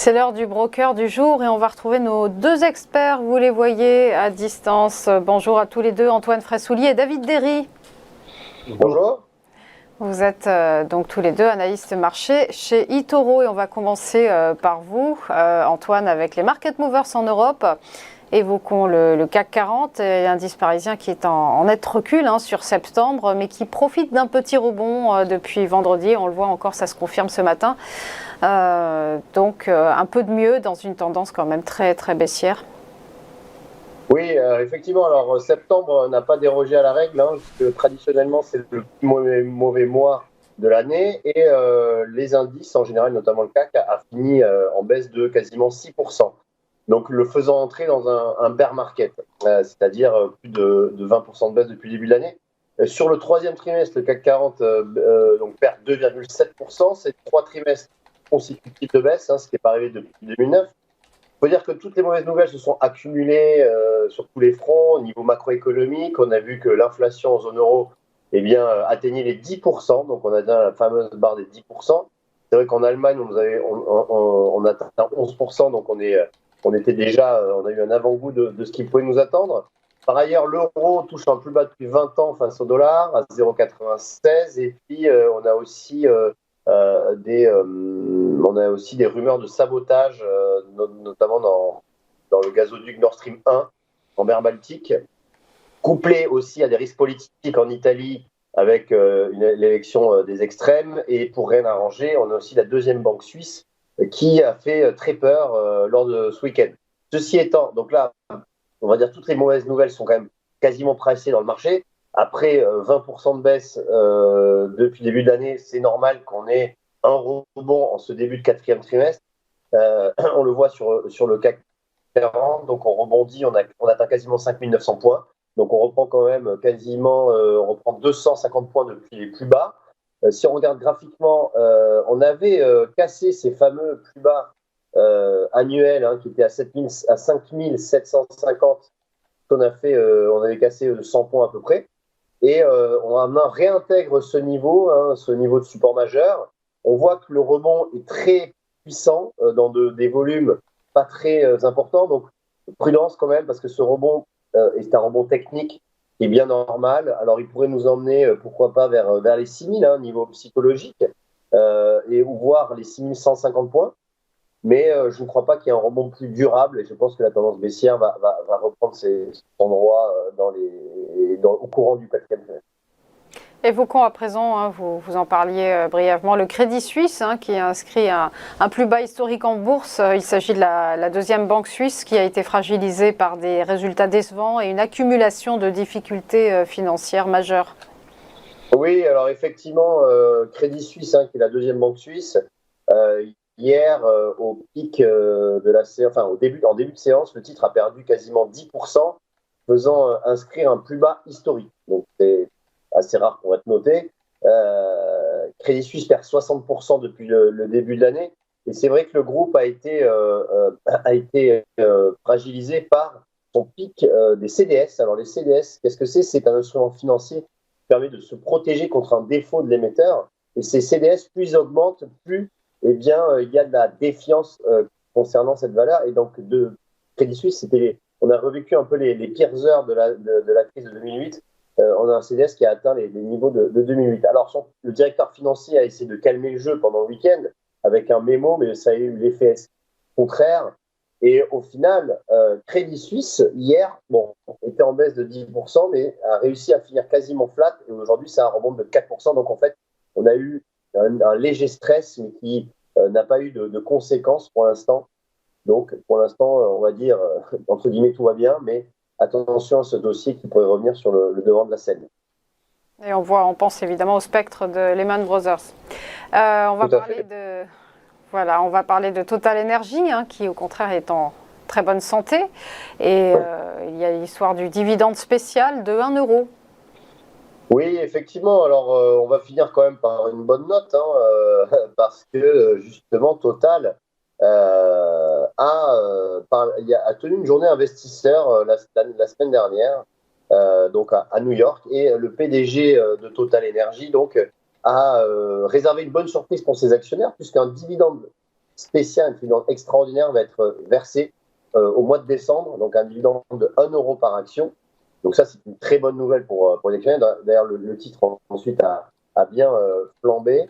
C'est l'heure du broker du jour et on va retrouver nos deux experts, vous les voyez à distance. Bonjour à tous les deux, Antoine Fraissoulier et David Derry. Bonjour. Vous êtes donc tous les deux analystes marché chez eToro et on va commencer par vous, Antoine, avec les market movers en Europe. Évoquons le CAC 40 et l'indice parisien qui est en net recul sur septembre, mais qui profite d'un petit rebond depuis vendredi. On le voit encore, ça se confirme ce matin. Donc un peu de mieux dans une tendance quand même très, très baissière. Oui, effectivement, alors septembre n'a pas dérogé à la règle, puisque traditionnellement c'est le plus mauvais mois de l'année et les indices en général, notamment le CAC, a fini en baisse de quasiment 6%. Donc le faisant entrer dans un bear market, c'est-à-dire plus de 20% de baisse depuis le début de l'année. Sur le troisième trimestre, le CAC 40 donc perd 2,7%. C'est 3 trimestres consécutifs de baisse, ce qui n'est pas arrivé depuis 2009. Il faut dire que toutes les mauvaises nouvelles se sont accumulées sur tous les fronts. Au niveau macroéconomique, on a vu que l'inflation en zone euro atteignait les 10%, donc on a atteint la fameuse barre des 10%. C'est vrai qu'en Allemagne, on a atteint 11%, donc on a eu un avant-goût de ce qui pouvait nous attendre. Par ailleurs, l'euro touche un plus bas depuis 20 ans face au dollar, à 0,96, et puis on a aussi des rumeurs de sabotage, notamment dans le gazoduc Nord Stream 1 en mer Baltique, couplé aussi à des risques politiques en Italie avec l'élection des extrêmes. Et pour rien arranger, on a aussi la deuxième banque suisse qui a fait très peur lors de ce week-end. Ceci étant, donc là, on va dire toutes les mauvaises nouvelles sont quand même quasiment pricées dans le marché. Après 20% de baisse depuis le début de l'année, c'est normal qu'on ait un rebond en ce début de quatrième trimestre. On le voit sur le CAC 40, donc on rebondit, on atteint quasiment 5900 points. Donc on reprend quand même on reprend 250 points depuis les plus bas. Si on regarde graphiquement, on avait cassé ces fameux plus bas annuels qui étaient à 5750. On avait cassé 100 points à peu près. Et on réintègre ce niveau de support majeur. On voit que le rebond est très puissant dans des volumes pas très importants. Donc, prudence quand même, parce que ce rebond est un rebond technique qui est bien normal. Alors, il pourrait nous emmener, pourquoi pas, vers les 6000, niveau psychologique, ou voire les 6150 points. Mais je ne crois pas qu'il y ait un rebond plus durable et je pense que la tendance baissière va reprendre cet endroit au courant du quatrième trimestre. Évoquons à présent, vous en parliez brièvement, le Crédit Suisse qui a inscrit un plus bas historique en bourse. Il s'agit de la deuxième banque suisse qui a été fragilisée par des résultats décevants et une accumulation de difficultés financières majeures. Oui, alors effectivement, Crédit Suisse, qui est la deuxième banque suisse, hier, au pic de la séance, en début de séance, le titre a perdu quasiment 10%, faisant inscrire un plus bas historique. Donc c'est assez rare pour être noté. Crédit Suisse perd 60% depuis le début de l'année. Et c'est vrai que le groupe a été fragilisé par son pic des CDS. Alors les CDS, qu'est-ce que c'est ? C'est un instrument financier qui permet de se protéger contre un défaut de l'émetteur. Et ces CDS, plus ils augmentent, plus il y a de la défiance concernant cette valeur. Et donc, de Crédit Suisse, on a revécu un peu les pires heures de la crise de 2008. On a un CDS qui a atteint les niveaux de 2008. Alors, le directeur financier a essayé de calmer le jeu pendant le week-end avec un mémo, mais ça a eu l'effet contraire. Et au final, Crédit Suisse, hier, était en baisse de 10%, mais a réussi à finir quasiment flat. Et aujourd'hui, ça remonte de 4%. Donc, en fait, on a eu un léger stress, mais qui n'a pas eu de conséquences pour l'instant. Donc, pour l'instant, on va dire, entre guillemets, tout va bien, mais attention à ce dossier qui pourrait revenir sur le devant de la scène. Et on pense évidemment au spectre de Lehman Brothers. On va parler de Total Energy, qui au contraire est en très bonne santé. Et il y a l'histoire du dividende spécial de 1 euro. Oui, effectivement. Alors, on va finir quand même par une bonne note, parce que justement, Total a tenu une journée investisseur la semaine dernière, donc à New York, et le PDG de Total Energy a réservé une bonne surprise pour ses actionnaires, puisqu'un dividende spécial, un dividende extraordinaire va être versé au mois de décembre, donc un dividende de 1 euro par action. Donc ça, c'est une très bonne nouvelle pour les actionnaires. D'ailleurs, le titre ensuite a bien flambé.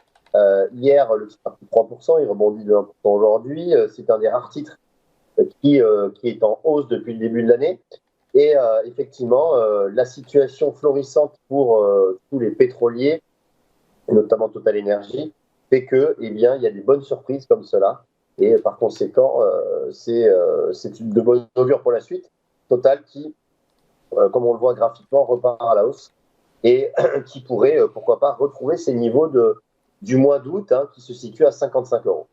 Hier, le titre a pris 3%, il rebondit de 1% aujourd'hui. C'est un des rares titres qui est en hausse depuis le début de l'année. Et effectivement, la situation florissante pour tous les pétroliers, notamment Total Energy, fait que, eh bien, il y a des bonnes surprises comme cela. Et par conséquent, c'est de bonne augure pour la suite. Total qui, comme on le voit graphiquement, repart à la hausse et qui pourrait, pourquoi pas, retrouver ses niveaux du mois d'août, qui se situent à 55 euros.